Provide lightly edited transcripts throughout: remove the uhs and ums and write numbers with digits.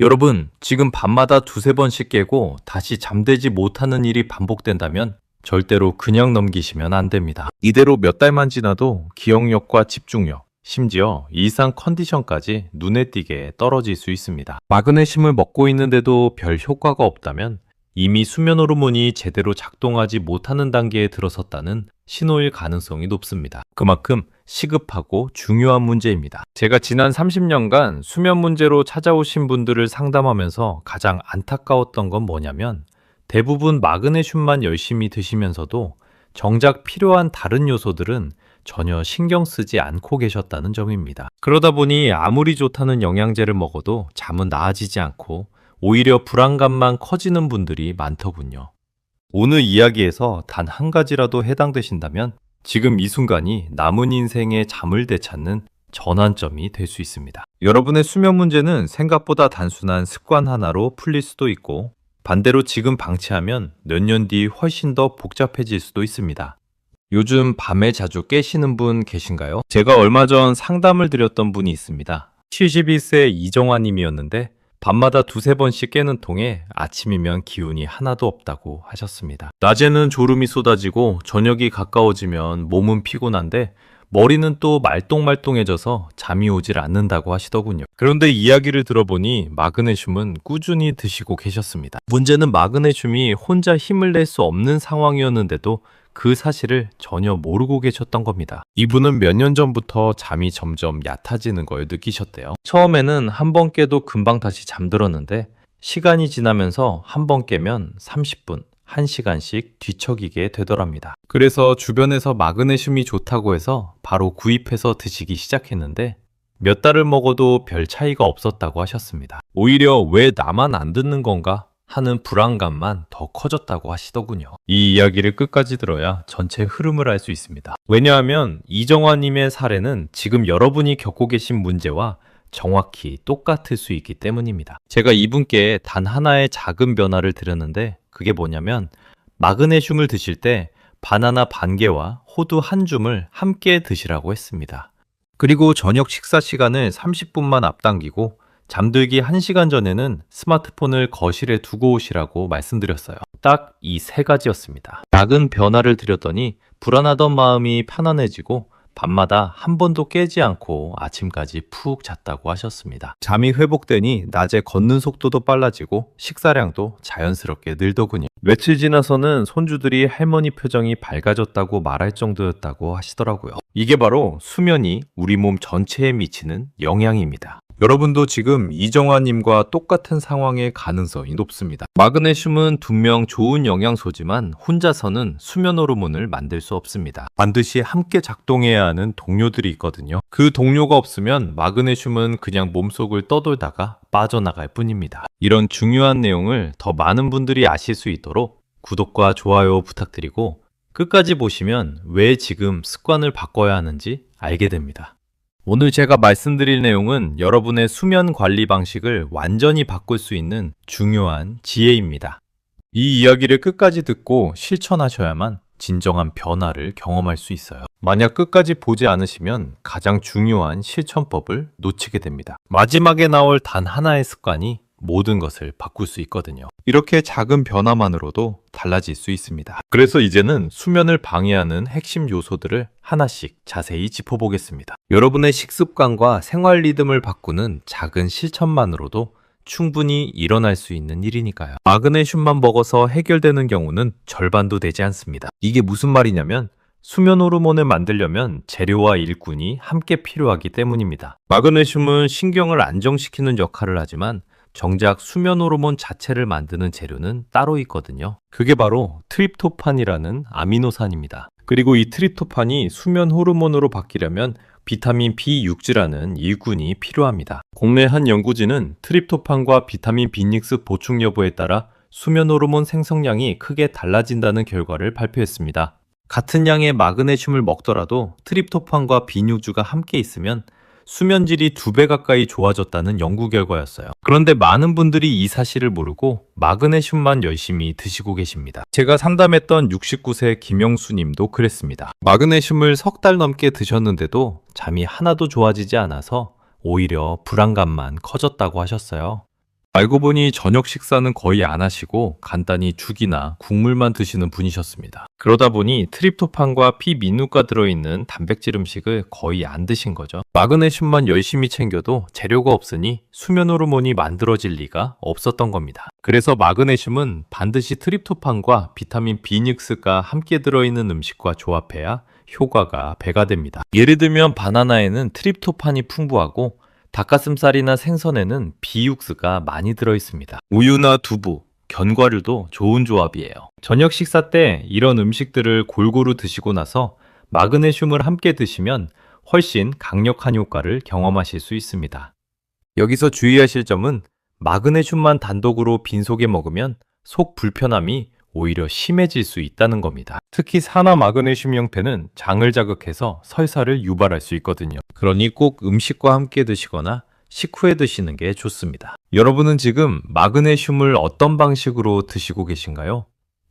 여러분, 지금 밤마다 두세 번씩 깨고 다시 잠들지 못하는 일이 반복된다면 절대로 그냥 넘기시면 안 됩니다. 이대로 몇 달만 지나도 기억력과 집중력, 심지어 일상 컨디션까지 눈에 띄게 떨어질 수 있습니다. 마그네슘을 먹고 있는데도 별 효과가 없다면 이미 수면 호르몬이 제대로 작동하지 못하는 단계에 들어섰다는 신호일 가능성이 높습니다. 그만큼 시급하고 중요한 문제입니다. 제가 지난 30년간 수면 문제로 찾아오신 분들을 상담하면서 가장 안타까웠던 건 뭐냐면 대부분 마그네슘만 열심히 드시면서도 정작 필요한 다른 요소들은 전혀 신경 쓰지 않고 계셨다는 점입니다. 그러다 보니 아무리 좋다는 영양제를 먹어도 잠은 나아지지 않고 오히려 불안감만 커지는 분들이 많더군요. 오늘 이야기에서 단 한 가지라도 해당되신다면 지금 이 순간이 남은 인생의 잠을 되찾는 전환점이 될 수 있습니다. 여러분의 수면 문제는 생각보다 단순한 습관 하나로 풀릴 수도 있고 반대로 지금 방치하면 몇 년 뒤 훨씬 더 복잡해질 수도 있습니다. 요즘 밤에 자주 깨시는 분 계신가요? 제가 얼마 전 상담을 드렸던 분이 있습니다. 71세 이정환 님이었는데 밤마다 두세 번씩 깨는 통에 아침이면 기운이 하나도 없다고 하셨습니다. 낮에는 졸음이 쏟아지고 저녁이 가까워지면 몸은 피곤한데 머리는 또 말똥말똥해져서 잠이 오질 않는다고 하시더군요. 그런데 이야기를 들어보니 마그네슘은 꾸준히 드시고 계셨습니다. 문제는 마그네슘이 혼자 힘을 낼 수 없는 상황이었는데도 그 사실을 전혀 모르고 계셨던 겁니다. 이분은 몇 년 전부터 잠이 점점 얕아지는 걸 느끼셨대요. 처음에는 한 번 깨도 금방 다시 잠들었는데 시간이 지나면서 한 번 깨면 30분, 1시간씩 뒤척이게 되더랍니다. 그래서 주변에서 마그네슘이 좋다고 해서 바로 구입해서 드시기 시작했는데 몇 달을 먹어도 별 차이가 없었다고 하셨습니다. 오히려 왜 나만 안 듣는 건가 하는 불안감만 더 커졌다고 하시더군요. 이 이야기를 끝까지 들어야 전체 흐름을 알 수 있습니다. 왜냐하면 이정화님의 사례는 지금 여러분이 겪고 계신 문제와 정확히 똑같을 수 있기 때문입니다. 제가 이분께 단 하나의 작은 변화를 드렸는데 그게 뭐냐면 마그네슘을 드실 때 바나나 반 개와 호두 한 줌을 함께 드시라고 했습니다. 그리고 저녁 식사 시간을 30분만 앞당기고 잠들기 1시간 전에는 스마트폰을 거실에 두고 오시라고 말씀드렸어요. 딱 이 세 가지였습니다. 작은 변화를 드렸더니 불안하던 마음이 편안해지고 밤마다 한 번도 깨지 않고 아침까지 푹 잤다고 하셨습니다. 잠이 회복되니 낮에 걷는 속도도 빨라지고 식사량도 자연스럽게 늘더군요. 며칠 지나서는 손주들이 할머니 표정이 밝아졌다고 말할 정도였다고 하시더라고요. 이게 바로 수면이 우리 몸 전체에 미치는 영향입니다. 여러분도 지금 이정화님과 똑같은 상황의 가능성이 높습니다. 마그네슘은 분명 좋은 영양소지만 혼자서는 수면 호르몬을 만들 수 없습니다. 반드시 함께 작동해야 하는 동료들이 있거든요. 그 동료가 없으면 마그네슘은 그냥 몸속을 떠돌다가 빠져나갈 뿐입니다. 이런 중요한 내용을 더 많은 분들이 아실 수 있도록 구독과 좋아요 부탁드리고 끝까지 보시면 왜 지금 습관을 바꿔야 하는지 알게 됩니다. 오늘 제가 말씀드릴 내용은 여러분의 수면 관리 방식을 완전히 바꿀 수 있는 중요한 지혜입니다. 이 이야기를 끝까지 듣고 실천하셔야만 진정한 변화를 경험할 수 있어요. 만약 끝까지 보지 않으시면 가장 중요한 실천법을 놓치게 됩니다. 마지막에 나올 단 하나의 습관이 모든 것을 바꿀 수 있거든요. 이렇게 작은 변화만으로도 달라질 수 있습니다. 그래서 이제는 수면을 방해하는 핵심 요소들을 하나씩 자세히 짚어보겠습니다. 여러분의 식습관과 생활 리듬을 바꾸는 작은 실천만으로도 충분히 일어날 수 있는 일이니까요. 마그네슘만 먹어서 해결되는 경우는 절반도 되지 않습니다. 이게 무슨 말이냐면 수면 호르몬을 만들려면 재료와 일꾼이 함께 필요하기 때문입니다. 마그네슘은 신경을 안정시키는 역할을 하지만 정작 수면 호르몬 자체를 만드는 재료는 따로 있거든요. 그게 바로 트립토판이라는 아미노산입니다. 그리고 이 트립토판이 수면 호르몬으로 바뀌려면 비타민 B6라는 일꾼이 필요합니다. 국내 한 연구진은 트립토판과 비타민 B6 보충 여부에 따라 수면 호르몬 생성량이 크게 달라진다는 결과를 발표했습니다. 같은 양의 마그네슘을 먹더라도 트립토판과 B6가 함께 있으면 수면질이 2배 가까이 좋아졌다는 연구 결과였어요. 그런데 많은 분들이 이 사실을 모르고 마그네슘만 열심히 드시고 계십니다. 제가 상담했던 69세 김영수 님도 그랬습니다. 마그네슘을 3달 넘게 드셨는데도 잠이 하나도 좋아지지 않아서 오히려 불안감만 커졌다고 하셨어요. 알고 보니 저녁 식사는 거의 안 하시고 간단히 죽이나 국물만 드시는 분이셨습니다. 그러다 보니 트립토판과 피민누가 들어있는 단백질 음식을 거의 안 드신 거죠. 마그네슘만 열심히 챙겨도 재료가 없으니 수면 호르몬이 만들어질 리가 없었던 겁니다. 그래서 마그네슘은 반드시 트립토판과 비타민 B6가 함께 들어있는 음식과 조합해야 효과가 배가 됩니다. 예를 들면 바나나에는 트립토판이 풍부하고 닭가슴살이나 생선에는 B6가 많이 들어있습니다. 우유나 두부, 견과류도 좋은 조합이에요. 저녁 식사 때 이런 음식들을 골고루 드시고 나서 마그네슘을 함께 드시면 훨씬 강력한 효과를 경험하실 수 있습니다. 여기서 주의하실 점은 마그네슘만 단독으로 빈속에 먹으면 속 불편함이 오히려 심해질 수 있다는 겁니다. 특히 산화 마그네슘 형태는 장을 자극해서 설사를 유발할 수 있거든요. 그러니 꼭 음식과 함께 드시거나 식후에 드시는 게 좋습니다. 여러분은 지금 마그네슘을 어떤 방식으로 드시고 계신가요?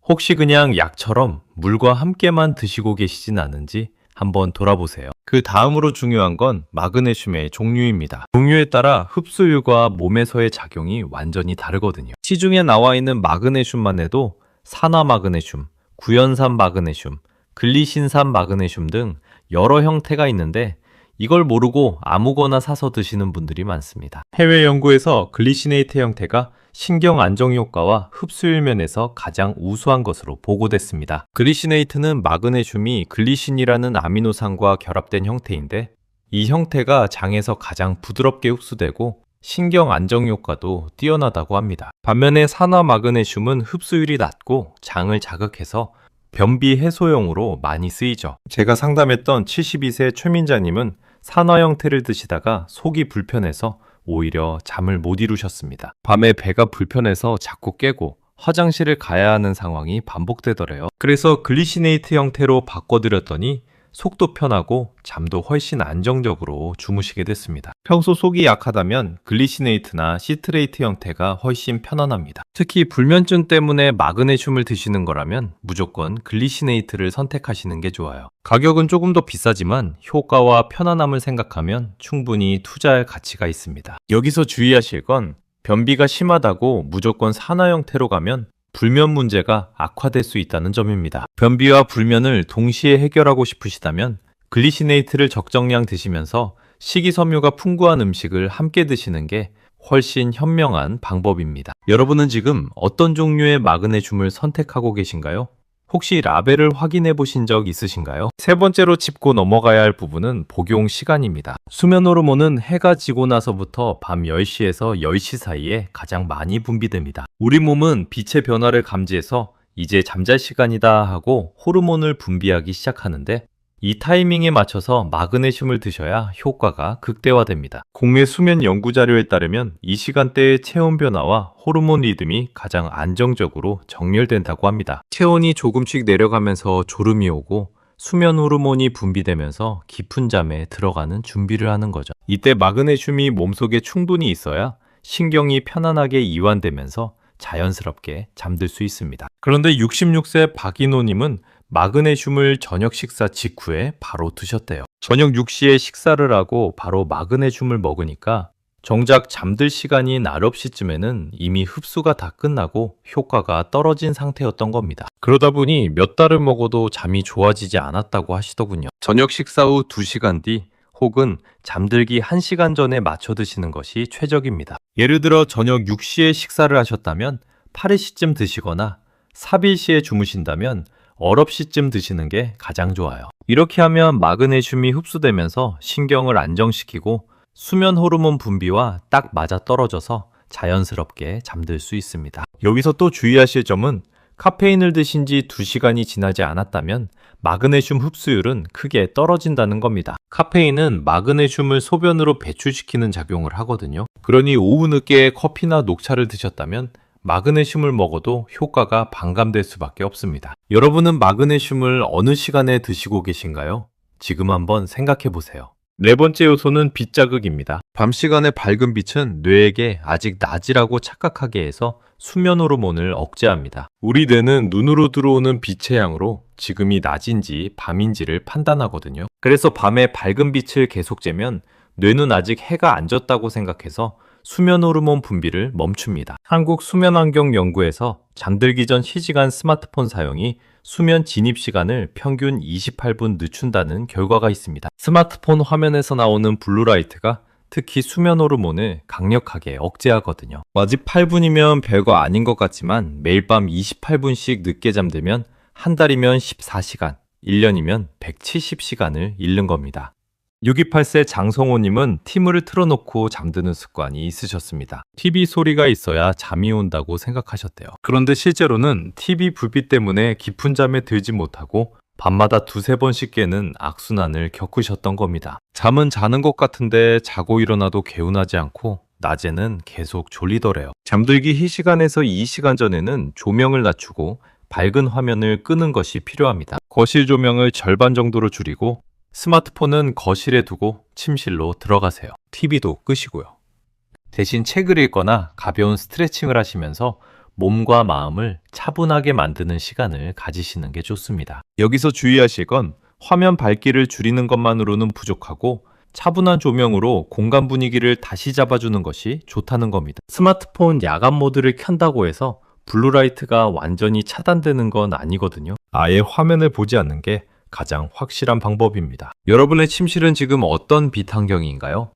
혹시 그냥 약처럼 물과 함께만 드시고 계시진 않은지 한번 돌아보세요. 그 다음으로 중요한 건 마그네슘의 종류입니다. 종류에 따라 흡수율과 몸에서의 작용이 완전히 다르거든요. 시중에 나와 있는 마그네슘만 해도 산화 마그네슘, 구연산 마그네슘, 글리신산 마그네슘 등 여러 형태가 있는데 이걸 모르고 아무거나 사서 드시는 분들이 많습니다. 해외 연구에서 글리시네이트 형태가 신경 안정 효과와 흡수율 면에서 가장 우수한 것으로 보고됐습니다. 글리시네이트는 마그네슘이 글리신이라는 아미노산과 결합된 형태인데 이 형태가 장에서 가장 부드럽게 흡수되고 신경 안정 효과도 뛰어나다고 합니다. 반면에 산화 마그네슘은 흡수율이 낮고 장을 자극해서 변비 해소용으로 많이 쓰이죠. 제가 상담했던 72세 최민자님은 산화 형태를 드시다가 속이 불편해서 오히려 잠을 못 이루셨습니다. 밤에 배가 불편해서 자꾸 깨고 화장실을 가야 하는 상황이 반복되더래요. 그래서 글리시네이트 형태로 바꿔드렸더니 속도 편하고 잠도 훨씬 안정적으로 주무시게 됐습니다. 평소 속이 약하다면 글리시네이트나 시트레이트 형태가 훨씬 편안합니다. 특히 불면증 때문에 마그네슘을 드시는 거라면 무조건 글리시네이트를 선택하시는 게 좋아요. 가격은 조금 더 비싸지만 효과와 편안함을 생각하면 충분히 투자할 가치가 있습니다. 여기서 주의하실 건 변비가 심하다고 무조건 산화 형태로 가면 불면 문제가 악화될 수 있다는 점입니다. 변비와 불면을 동시에 해결하고 싶으시다면 글리시네이트를 적정량 드시면서 식이섬유가 풍부한 음식을 함께 드시는 게 훨씬 현명한 방법입니다. 여러분은 지금 어떤 종류의 마그네슘을 선택하고 계신가요? 혹시 라벨을 확인해 보신 적 있으신가요? 세 번째로 짚고 넘어가야 할 부분은 복용 시간입니다. 수면 호르몬은 해가 지고 나서부터 밤 10시에서 10시 사이에 가장 많이 분비됩니다. 우리 몸은 빛의 변화를 감지해서 이제 잠잘 시간이다 하고 호르몬을 분비하기 시작하는데 이 타이밍에 맞춰서 마그네슘을 드셔야 효과가 극대화됩니다. 국내 수면 연구 자료에 따르면 이 시간대의 체온 변화와 호르몬 리듬이 가장 안정적으로 정렬된다고 합니다. 체온이 조금씩 내려가면서 졸음이 오고 수면 호르몬이 분비되면서 깊은 잠에 들어가는 준비를 하는 거죠. 이때 마그네슘이 몸속에 충분히 있어야 신경이 편안하게 이완되면서 자연스럽게 잠들 수 있습니다. 그런데 66세 박인호님은 마그네슘을 저녁 식사 직후에 바로 드셨대요. 저녁 6시에 식사를 하고 바로 마그네슘을 먹으니까 정작 잠들 시간이 날 9시쯤에는 이미 흡수가 다 끝나고 효과가 떨어진 상태였던 겁니다. 그러다 보니 몇 달을 먹어도 잠이 좋아지지 않았다고 하시더군요. 저녁 식사 후 2시간 뒤 혹은 잠들기 1시간 전에 맞춰 드시는 것이 최적입니다. 예를 들어 저녁 6시에 식사를 하셨다면 8시쯤 드시거나 3일시에 주무신다면 얼업시쯤 드시는 게 가장 좋아요. 이렇게 하면 마그네슘이 흡수되면서 신경을 안정시키고 수면 호르몬 분비와 딱 맞아 떨어져서 자연스럽게 잠들 수 있습니다. 여기서 또 주의하실 점은 카페인을 드신 지 2시간이 지나지 않았다면 마그네슘 흡수율은 크게 떨어진다는 겁니다. 카페인은 마그네슘을 소변으로 배출시키는 작용을 하거든요. 그러니 오후 늦게 커피나 녹차를 드셨다면 마그네슘을 먹어도 효과가 반감될 수밖에 없습니다. 여러분은 마그네슘을 어느 시간에 드시고 계신가요? 지금 한번 생각해 보세요. 네 번째 요소는 빛 자극입니다. 밤 시간의 밝은 빛은 뇌에게 아직 낮이라고 착각하게 해서 수면 호르몬을 억제합니다. 우리 뇌는 눈으로 들어오는 빛의 양으로 지금이 낮인지 밤인지를 판단하거든요. 그래서 밤에 밝은 빛을 계속 쬐면 뇌는 아직 해가 안 졌다고 생각해서 수면 호르몬 분비를 멈춥니다. 한국수면환경연구에서 잠들기 전 희지간 스마트폰 사용이 수면 진입 시간을 평균 28분 늦춘다는 결과가 있습니다. 스마트폰 화면에서 나오는 블루라이트가 특히 수면 호르몬을 강력하게 억제하거든요. 아직 8분이면 별거 아닌 것 같지만 매일 밤 28분씩 늦게 잠들면 한 달이면 14시간, 1년이면 170시간을 잃는 겁니다. 628세 장성호님은 TV를 틀어놓고 잠드는 습관이 있으셨습니다. TV 소리가 있어야 잠이 온다고 생각하셨대요. 그런데 실제로는 TV 불빛 때문에 깊은 잠에 들지 못하고 밤마다 두세 번씩 깨는 악순환을 겪으셨던 겁니다. 잠은 자는 것 같은데 자고 일어나도 개운하지 않고 낮에는 계속 졸리더래요. 잠들기 희시간에서 2시간 전에는 조명을 낮추고 밝은 화면을 끄는 것이 필요합니다. 거실 조명을 절반 정도로 줄이고 스마트폰은 거실에 두고 침실로 들어가세요. TV도 끄시고요. 대신 책을 읽거나 가벼운 스트레칭을 하시면서 몸과 마음을 차분하게 만드는 시간을 가지시는 게 좋습니다. 여기서 주의하실 건 화면 밝기를 줄이는 것만으로는 부족하고 차분한 조명으로 공간 분위기를 다시 잡아주는 것이 좋다는 겁니다. 스마트폰 야간 모드를 켠다고 해서 블루라이트가 완전히 차단되는 건 아니거든요. 아예 화면을 보지 않는 게 가장 확실한 방법입니다. 여러분의 침실은 지금 어떤 빛 환경인가요?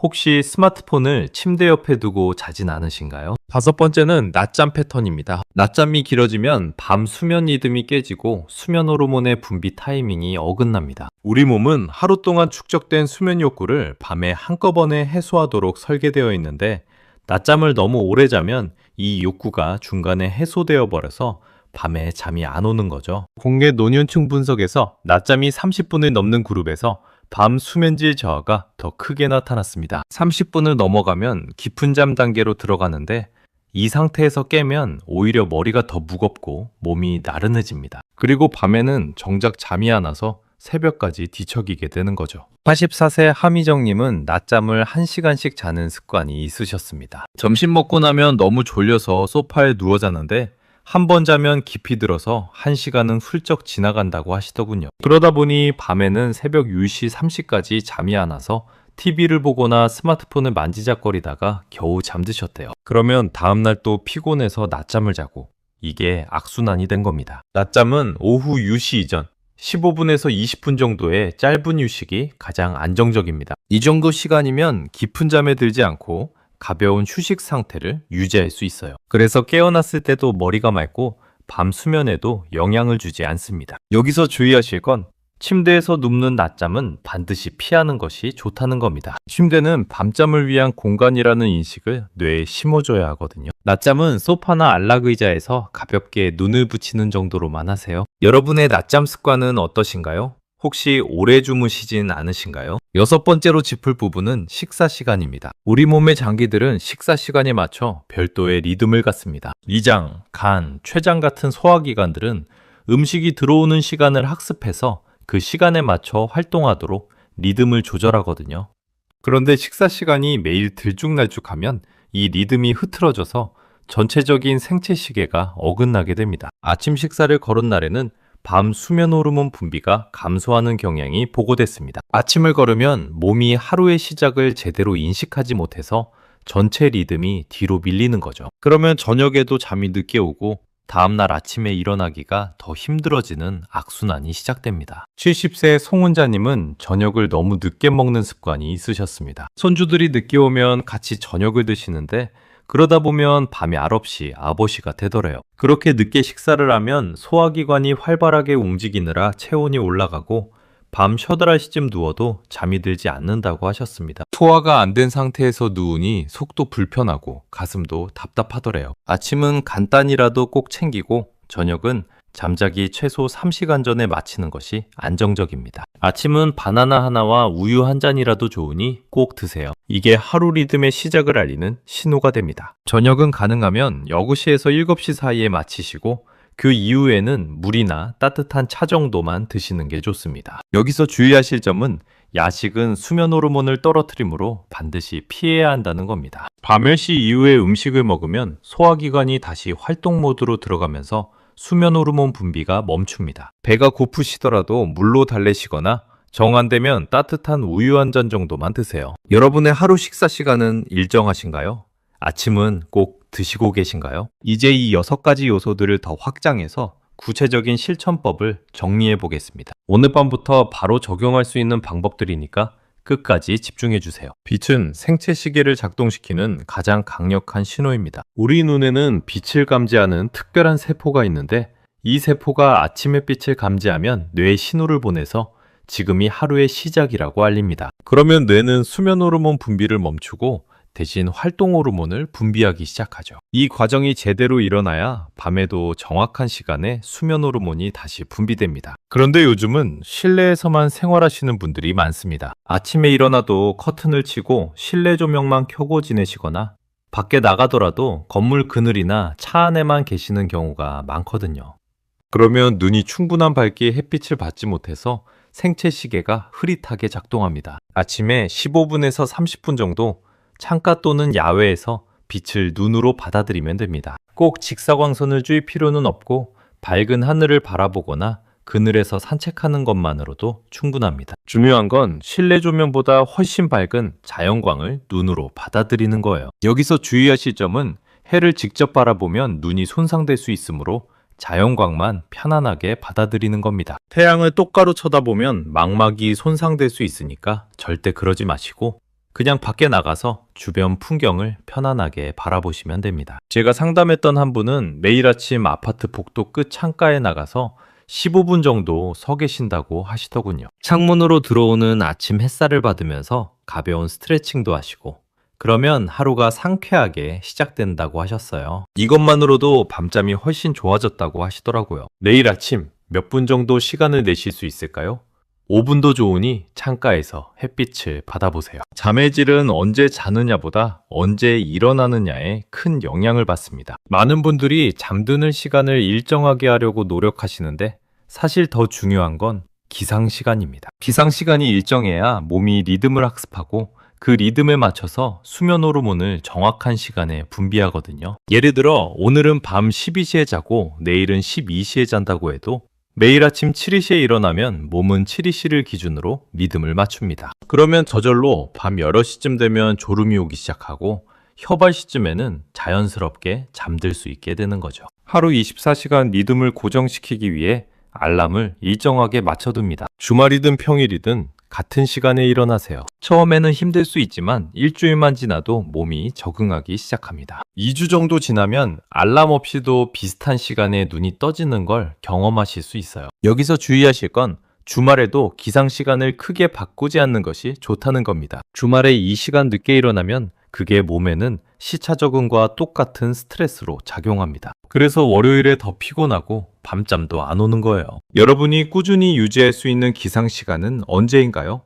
혹시 스마트폰을 침대 옆에 두고 자진 않으신가요? 5번째는 낮잠 패턴입니다. 낮잠이 길어지면 밤 수면 리듬이 깨지고 수면 호르몬의 분비 타이밍이 어긋납니다. 우리 몸은 하루 동안 축적된 수면 욕구를 밤에 한꺼번에 해소하도록 설계되어 있는데 낮잠을 너무 오래 자면 이 욕구가 중간에 해소되어 버려서 밤에 잠이 안 오는 거죠. 공개 노년층 분석에서 낮잠이 30분을 넘는 그룹에서 밤 수면질 저하가 더 크게 나타났습니다. 30분을 넘어가면 깊은 잠 단계로 들어가는데 이 상태에서 깨면 오히려 머리가 더 무겁고 몸이 나른해집니다. 그리고 밤에는 정작 잠이 안 와서 새벽까지 뒤척이게 되는 거죠. 84세 하미정님은 낮잠을 1시간씩 자는 습관이 있으셨습니다. 점심 먹고 나면 너무 졸려서 소파에 누워 자는데 한 번 자면 깊이 들어서 1시간은 훌쩍 지나간다고 하시더군요. 그러다 보니 밤에는 새벽 2시, 3시까지 잠이 안 와서 TV를 보거나 스마트폰을 만지작거리다가 겨우 잠드셨대요. 그러면 다음날 또 피곤해서 낮잠을 자고 이게 악순환이 된 겁니다. 낮잠은 오후 유시 이전 15분에서 20분 정도의 짧은 휴식이 가장 안정적입니다. 이 정도 시간이면 깊은 잠에 들지 않고 가벼운 휴식 상태를 유지할 수 있어요. 그래서 깨어났을 때도 머리가 맑고 밤 수면에도 영향을 주지 않습니다. 여기서 주의하실 건 침대에서 눕는 낮잠은 반드시 피하는 것이 좋다는 겁니다. 침대는 밤잠을 위한 공간이라는 인식을 뇌에 심어줘야 하거든요. 낮잠은 소파나 안락의자에서 가볍게 눈을 붙이는 정도로만 하세요. 여러분의 낮잠 습관은 어떠신가요? 혹시 오래 주무시진 않으신가요? 6번째로 짚을 부분은 식사 시간입니다. 우리 몸의 장기들은 식사 시간에 맞춰 별도의 리듬을 갖습니다. 위장, 간, 췌장 같은 소화기관들은 음식이 들어오는 시간을 학습해서 그 시간에 맞춰 활동하도록 리듬을 조절하거든요. 그런데 식사 시간이 매일 들쭉날쭉하면 이 리듬이 흐트러져서 전체적인 생체 시계가 어긋나게 됩니다. 아침 식사를 거른 날에는 밤 수면 호르몬 분비가 감소하는 경향이 보고됐습니다. 아침을 걸으면 몸이 하루의 시작을 제대로 인식하지 못해서 전체 리듬이 뒤로 밀리는 거죠. 그러면 저녁에도 잠이 늦게 오고 다음날 아침에 일어나기가 더 힘들어지는 악순환이 시작됩니다. 70세 송은자님은 저녁을 너무 늦게 먹는 습관이 있으셨습니다. 손주들이 늦게 오면 같이 저녁을 드시는데 그러다 보면 밤에 알없이 아버지가 되더래요. 그렇게 늦게 식사를 하면 소화기관이 활발하게 움직이느라 체온이 올라가고 밤 8~9시쯤 누워도 잠이 들지 않는다고 하셨습니다. 소화가 안 된 상태에서 누우니 속도 불편하고 가슴도 답답하더래요. 아침은 간단히라도 꼭 챙기고 저녁은 잠자기 최소 3시간 전에 마치는 것이 안정적입니다. 아침은 바나나 하나와 우유 한 잔이라도 좋으니 꼭 드세요. 이게 하루 리듬의 시작을 알리는 신호가 됩니다. 저녁은 가능하면 6시에서 7시 사이에 마치시고 그 이후에는 물이나 따뜻한 차 정도만 드시는 게 좋습니다. 여기서 주의하실 점은 야식은 수면 호르몬을 떨어뜨리므로 반드시 피해야 한다는 겁니다. 밤 10시 이후에 음식을 먹으면 소화기관이 다시 활동 모드로 들어가면서 수면 호르몬 분비가 멈춥니다. 배가 고프시더라도 물로 달래시거나 정 안 되면 따뜻한 우유 한 잔 정도만 드세요. 여러분의 하루 식사 시간은 일정하신가요? 아침은 꼭 드시고 계신가요? 이제 이 6가지 요소들을 더 확장해서 구체적인 실천법을 정리해 보겠습니다. 오늘 밤부터 바로 적용할 수 있는 방법들이니까 끝까지 집중해 주세요. 빛은 생체 시계를 작동시키는 가장 강력한 신호입니다. 우리 눈에는 빛을 감지하는 특별한 세포가 있는데 이 세포가 아침 햇빛을 감지하면 뇌에 신호를 보내서 지금이 하루의 시작이라고 알립니다. 그러면 뇌는 수면 호르몬 분비를 멈추고 대신 활동 호르몬을 분비하기 시작하죠. 이 과정이 제대로 일어나야 밤에도 정확한 시간에 수면 호르몬이 다시 분비됩니다. 그런데 요즘은 실내에서만 생활하시는 분들이 많습니다. 아침에 일어나도 커튼을 치고 실내 조명만 켜고 지내시거나 밖에 나가더라도 건물 그늘이나 차 안에만 계시는 경우가 많거든요. 그러면 눈이 충분한 밝기의 햇빛을 받지 못해서 생체 시계가 흐릿하게 작동합니다. 아침에 15분에서 30분 정도 창가 또는 야외에서 빛을 눈으로 받아들이면 됩니다. 꼭 직사광선을 쬐 필요는 없고 밝은 하늘을 바라보거나 그늘에서 산책하는 것만으로도 충분합니다. 중요한 건 실내 조명보다 훨씬 밝은 자연광을 눈으로 받아들이는 거예요. 여기서 주의하실 점은 해를 직접 바라보면 눈이 손상될 수 있으므로 자연광만 편안하게 받아들이는 겁니다. 태양을 똑바로 쳐다보면 망막이 손상될 수 있으니까 절대 그러지 마시고 그냥 밖에 나가서 주변 풍경을 편안하게 바라보시면 됩니다. 제가 상담했던 한 분은 매일 아침 아파트 복도 끝 창가에 나가서 15분 정도 서 계신다고 하시더군요. 창문으로 들어오는 아침 햇살을 받으면서 가벼운 스트레칭도 하시고 그러면 하루가 상쾌하게 시작된다고 하셨어요. 이것만으로도 밤잠이 훨씬 좋아졌다고 하시더라고요. 내일 아침 몇 분 정도 시간을 내실 수 있을까요? 5분도 좋으니 창가에서 햇빛을 받아보세요. 잠의 질은 언제 자느냐보다 언제 일어나느냐에 큰 영향을 받습니다. 많은 분들이 잠드는 시간을 일정하게 하려고 노력하시는데 사실 더 중요한 건 기상 시간입니다. 기상 시간이 일정해야 몸이 리듬을 학습하고 그 리듬에 맞춰서 수면 호르몬을 정확한 시간에 분비하거든요. 예를 들어 오늘은 밤 12시에 자고 내일은 12시에 잔다고 해도 매일 아침 7시에 일어나면 몸은 7시를 기준으로 리듬을 맞춥니다. 그러면 저절로 밤 8시쯤 되면 졸음이 오기 시작하고 협알시쯤에는 자연스럽게 잠들 수 있게 되는 거죠. 하루 24시간 리듬을 고정시키기 위해 알람을 일정하게 맞춰둡니다. 주말이든 평일이든 같은 시간에 일어나세요. 처음에는 힘들 수 있지만 일주일만 지나도 몸이 적응하기 시작합니다. 2주 정도 지나면 알람 없이도 비슷한 시간에 눈이 떠지는 걸 경험하실 수 있어요. 여기서 주의하실 건 주말에도 기상 시간을 크게 바꾸지 않는 것이 좋다는 겁니다. 주말에 이 시간 늦게 일어나면 그게 몸에는 시차 적응과 똑같은 스트레스로 작용합니다. 그래서 월요일에 더 피곤하고 밤잠도 안 오는 거예요. 여러분이 꾸준히 유지할 수 있는 기상 시간은 언제인가요?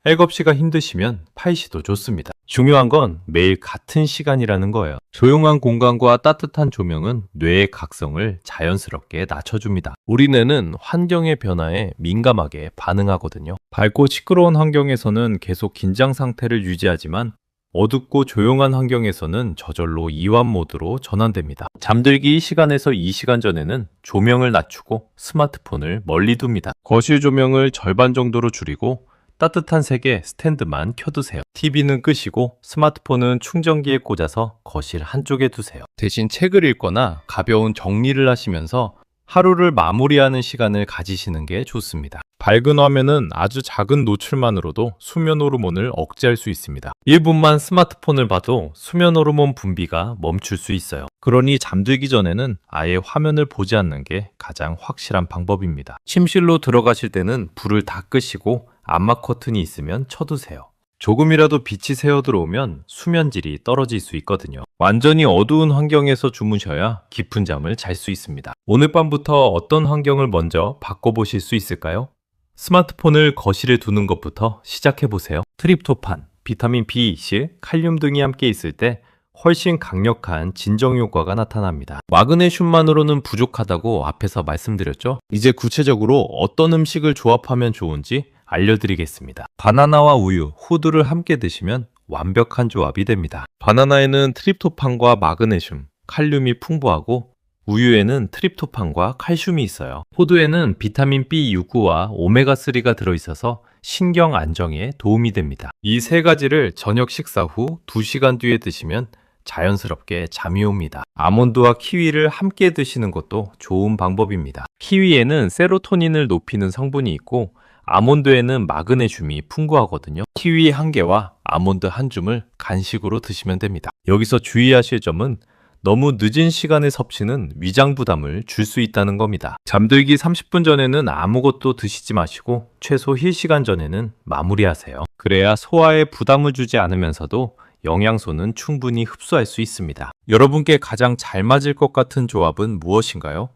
7시가 힘드시면 8시도 좋습니다. 중요한 건 매일 같은 시간이라는 거예요. 조용한 공간과 따뜻한 조명은 뇌의 각성을 자연스럽게 낮춰줍니다. 우리 뇌는 환경의 변화에 민감하게 반응하거든요. 밝고 시끄러운 환경에서는 계속 긴장 상태를 유지하지만 어둡고 조용한 환경에서는 저절로 이완 모드로 전환됩니다. 잠들기 1시간에서 2시간 전에는 조명을 낮추고 스마트폰을 멀리 둡니다. 거실 조명을 절반 정도로 줄이고 따뜻한 색의 스탠드만 켜두세요. TV는 끄시고 스마트폰은 충전기에 꽂아서 거실 한쪽에 두세요. 대신 책을 읽거나 가벼운 정리를 하시면서 하루를 마무리하는 시간을 가지시는 게 좋습니다. 밝은 화면은 아주 작은 노출만으로도 수면 호르몬을 억제할 수 있습니다. 1분만 스마트폰을 봐도 수면 호르몬 분비가 멈출 수 있어요. 그러니 잠들기 전에는 아예 화면을 보지 않는 게 가장 확실한 방법입니다. 침실로 들어가실 때는 불을 다 끄시고 암막 커튼이 있으면 쳐두세요. 조금이라도 빛이 새어 들어오면 수면질이 떨어질 수 있거든요. 완전히 어두운 환경에서 주무셔야 깊은 잠을 잘 수 있습니다. 오늘 밤부터 어떤 환경을 먼저 바꿔보실 수 있을까요? 스마트폰을 거실에 두는 것부터 시작해보세요. 트립토판, 비타민 B20, 칼륨 등이 함께 있을 때 훨씬 강력한 진정 효과가 나타납니다. 마그네슘만으로는 부족하다고 앞에서 말씀드렸죠? 이제 구체적으로 어떤 음식을 조합하면 좋은지 알려드리겠습니다. 바나나와 우유, 호두를 함께 드시면 완벽한 조합이 됩니다. 바나나에는 트립토판과 마그네슘, 칼륨이 풍부하고 우유에는 트립토판과 칼슘이 있어요. 호두에는 비타민 B6와 오메가3가 들어있어서 신경 안정에 도움이 됩니다. 이 세 가지를 저녁 식사 후 2시간 뒤에 드시면 자연스럽게 잠이 옵니다. 아몬드와 키위를 함께 드시는 것도 좋은 방법입니다. 키위에는 세로토닌을 높이는 성분이 있고 아몬드에는 마그네슘이 풍부하거든요. 키위 1개와 아몬드 1줌을 간식으로 드시면 됩니다. 여기서 주의하실 점은 너무 늦은 시간의 섭취는 위장 부담을 줄 수 있다는 겁니다. 잠들기 30분 전에는 아무것도 드시지 마시고 최소 힐 시간 전에는 마무리하세요. 그래야 소화에 부담을 주지 않으면서도 영양소는 충분히 흡수할 수 있습니다. 여러분께 가장 잘 맞을 것 같은 조합은 무엇인가요?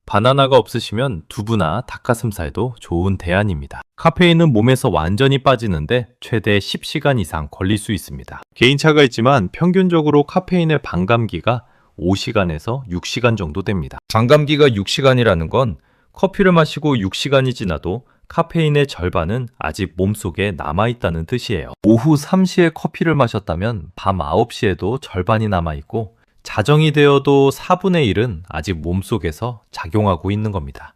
바나나가 없으시면 두부나 닭가슴살도 좋은 대안입니다. 카페인은 몸에서 완전히 빠지는데 최대 10시간 이상 걸릴 수 있습니다. 개인차가 있지만 평균적으로 카페인의 반감기가 5시간에서 6시간 정도 됩니다. 반감기가 6시간이라는 건 커피를 마시고 6시간이 지나도 카페인의 절반은 아직 몸속에 남아있다는 뜻이에요. 오후 3시에 커피를 마셨다면 밤 9시에도 절반이 남아있고 자정이 되어도 4분의 1은 아직 몸속에서 작용하고 있는 겁니다.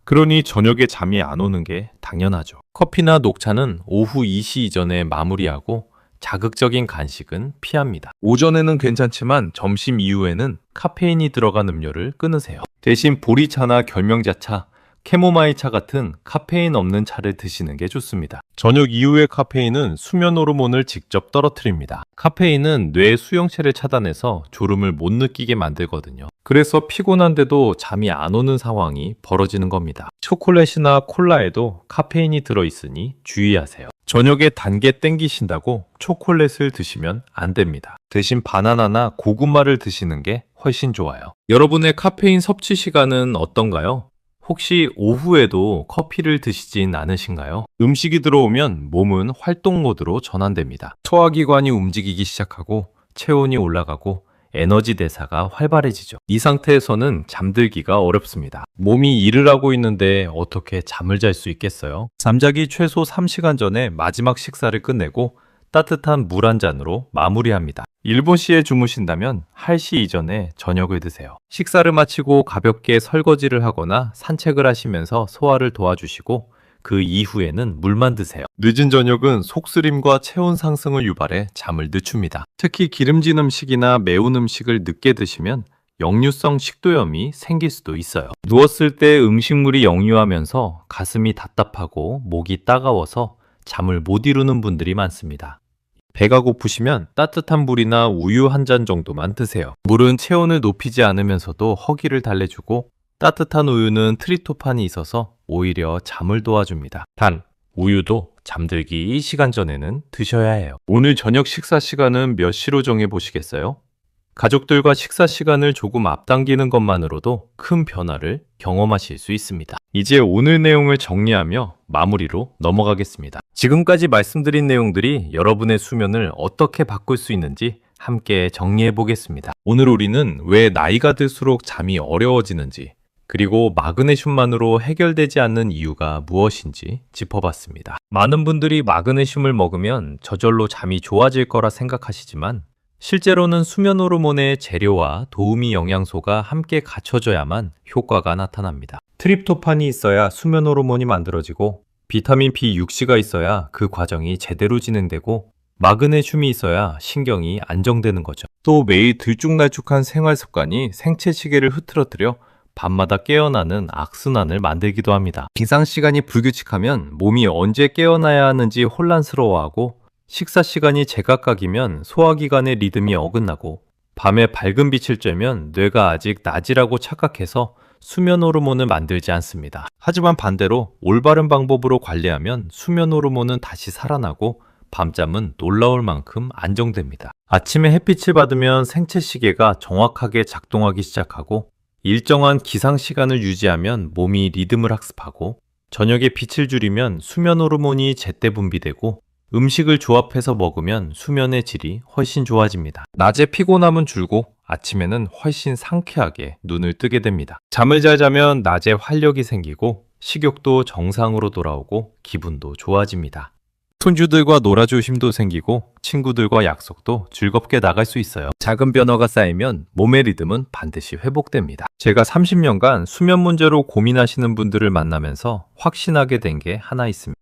그러니 저녁에 잠이 안 오는 게 당연하죠. 커피나 녹차는 오후 2시 이전에 마무리하고 자극적인 간식은 피합니다. 오전에는 괜찮지만 점심 이후에는 카페인이 들어간 음료를 끊으세요. 대신 보리차나 결명자차, 캐모마일차 같은 카페인 없는 차를 드시는 게 좋습니다. 저녁 이후의 카페인은 수면 호르몬을 직접 떨어뜨립니다. 카페인은 뇌 수용체를 차단해서 졸음을 못 느끼게 만들거든요. 그래서 피곤한데도 잠이 안 오는 상황이 벌어지는 겁니다. 초콜릿이나 콜라에도 카페인이 들어있으니 주의하세요. 저녁에 단 게 땡기신다고 초콜릿을 드시면 안 됩니다. 대신 바나나나 고구마를 드시는 게 훨씬 좋아요. 여러분의 카페인 섭취 시간은 어떤가요? 혹시 오후에도 커피를 드시진 않으신가요? 음식이 들어오면 몸은 활동 모드로 전환됩니다. 소화기관이 움직이기 시작하고 체온이 올라가고 에너지 대사가 활발해지죠. 이 상태에서는 잠들기가 어렵습니다. 몸이 일을 하고 있는데 어떻게 잠을 잘 수 있겠어요? 잠자기 최소 3시간 전에 마지막 식사를 끝내고 따뜻한 물 한 잔으로 마무리합니다. 일본시에 주무신다면 1시 이전에 저녁을 드세요. 식사를 마치고 가볍게 설거지를 하거나 산책을 하시면서 소화를 도와주시고 그 이후에는 물만 드세요. 늦은 저녁은 속쓰림과 체온 상승을 유발해 잠을 늦춥니다. 특히 기름진 음식이나 매운 음식을 늦게 드시면 역류성 식도염이 생길 수도 있어요. 누웠을 때 음식물이 역류하면서 가슴이 답답하고 목이 따가워서 잠을 못 이루는 분들이 많습니다. 배가 고프시면 따뜻한 물이나 우유 한 잔 정도만 드세요. 물은 체온을 높이지 않으면서도 허기를 달래주고 따뜻한 우유는 트립토판이 있어서 오히려 잠을 도와줍니다. 단, 우유도 잠들기 시간 전에는 드셔야 해요. 오늘 저녁 식사 시간은 몇 시로 정해보시겠어요? 가족들과 식사 시간을 조금 앞당기는 것만으로도 큰 변화를 경험하실 수 있습니다. 이제 오늘 내용을 정리하며 마무리로 넘어가겠습니다. 지금까지 말씀드린 내용들이 여러분의 수면을 어떻게 바꿀 수 있는지 함께 정리해 보겠습니다. 오늘 우리는 왜 나이가 들수록 잠이 어려워지는지, 그리고 마그네슘만으로 해결되지 않는 이유가 무엇인지 짚어봤습니다. 많은 분들이 마그네슘을 먹으면 저절로 잠이 좋아질 거라 생각하시지만 실제로는 수면 호르몬의 재료와 도우미 영양소가 함께 갖춰져야만 효과가 나타납니다. 트립토판이 있어야 수면 호르몬이 만들어지고 비타민 B6C가 있어야 그 과정이 제대로 진행되고 마그네슘이 있어야 신경이 안정되는 거죠. 또 매일 들쭉날쭉한 생활 습관이 생체 시계를 흐트러뜨려 밤마다 깨어나는 악순환을 만들기도 합니다. 기상 시간이 불규칙하면 몸이 언제 깨어나야 하는지 혼란스러워하고 식사 시간이 제각각이면 소화기관의 리듬이 어긋나고 밤에 밝은 빛을 쬐면 뇌가 아직 낮이라고 착각해서 수면 호르몬을 만들지 않습니다. 하지만 반대로 올바른 방법으로 관리하면 수면 호르몬은 다시 살아나고 밤잠은 놀라울 만큼 안정됩니다. 아침에 햇빛을 받으면 생체 시계가 정확하게 작동하기 시작하고 일정한 기상 시간을 유지하면 몸이 리듬을 학습하고 저녁에 빛을 줄이면 수면 호르몬이 제때 분비되고 음식을 조합해서 먹으면 수면의 질이 훨씬 좋아집니다. 낮에 피곤함은 줄고 아침에는 훨씬 상쾌하게 눈을 뜨게 됩니다. 잠을 잘 자면 낮에 활력이 생기고 식욕도 정상으로 돌아오고 기분도 좋아집니다. 손주들과 놀아줄 힘도 생기고 친구들과 약속도 즐겁게 나갈 수 있어요. 작은 변화가 쌓이면 몸의 리듬은 반드시 회복됩니다. 제가 30년간 수면 문제로 고민하시는 분들을 만나면서 확신하게 된 게 하나 있습니다.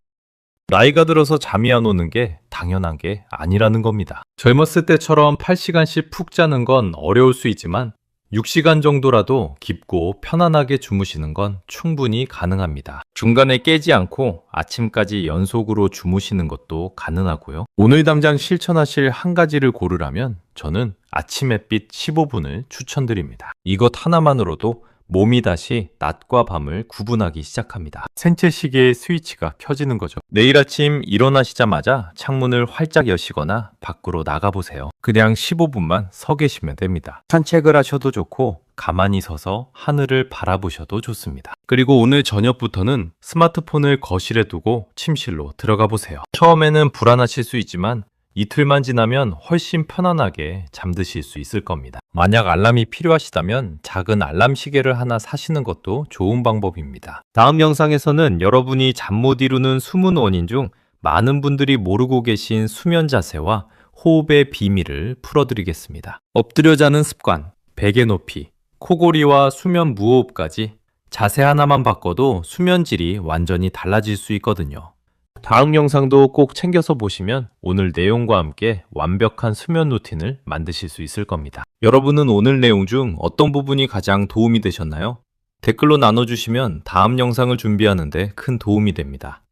나이가 들어서 잠이 안 오는 게 당연한 게 아니라는 겁니다. 젊었을 때처럼 8시간씩 푹 자는 건 어려울 수 있지만 6시간 정도라도 깊고 편안하게 주무시는 건 충분히 가능합니다. 중간에 깨지 않고 아침까지 연속으로 주무시는 것도 가능하고요. 오늘 당장 실천하실 한 가지를 고르라면 저는 아침 햇빛 15분을 추천드립니다. 이것 하나만으로도 몸이 다시 낮과 밤을 구분하기 시작합니다. 생체 시계의 스위치가 켜지는 거죠. 내일 아침 일어나시자마자 창문을 활짝 여시거나 밖으로 나가보세요. 그냥 15분만 서 계시면 됩니다. 산책을 하셔도 좋고 가만히 서서 하늘을 바라보셔도 좋습니다. 그리고 오늘 저녁부터는 스마트폰을 거실에 두고 침실로 들어가 보세요. 처음에는 불안하실 수 있지만 이틀만 지나면 훨씬 편안하게 잠드실 수 있을 겁니다. 만약 알람이 필요하시다면 작은 알람 시계를 하나 사시는 것도 좋은 방법입니다. 다음 영상에서는 여러분이 잠 못 이루는 숨은 원인 중 많은 분들이 모르고 계신 수면 자세와 호흡의 비밀을 풀어드리겠습니다. 엎드려 자는 습관, 베개 높이, 코골이와 수면 무호흡까지 자세 하나만 바꿔도 수면 질이 완전히 달라질 수 있거든요. 다음 영상도 꼭 챙겨서 보시면 오늘 내용과 함께 완벽한 수면 루틴을 만드실 수 있을 겁니다. 여러분은 오늘 내용 중 어떤 부분이 가장 도움이 되셨나요? 댓글로 나눠주시면 다음 영상을 준비하는 데 큰 도움이 됩니다.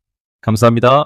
감사합니다.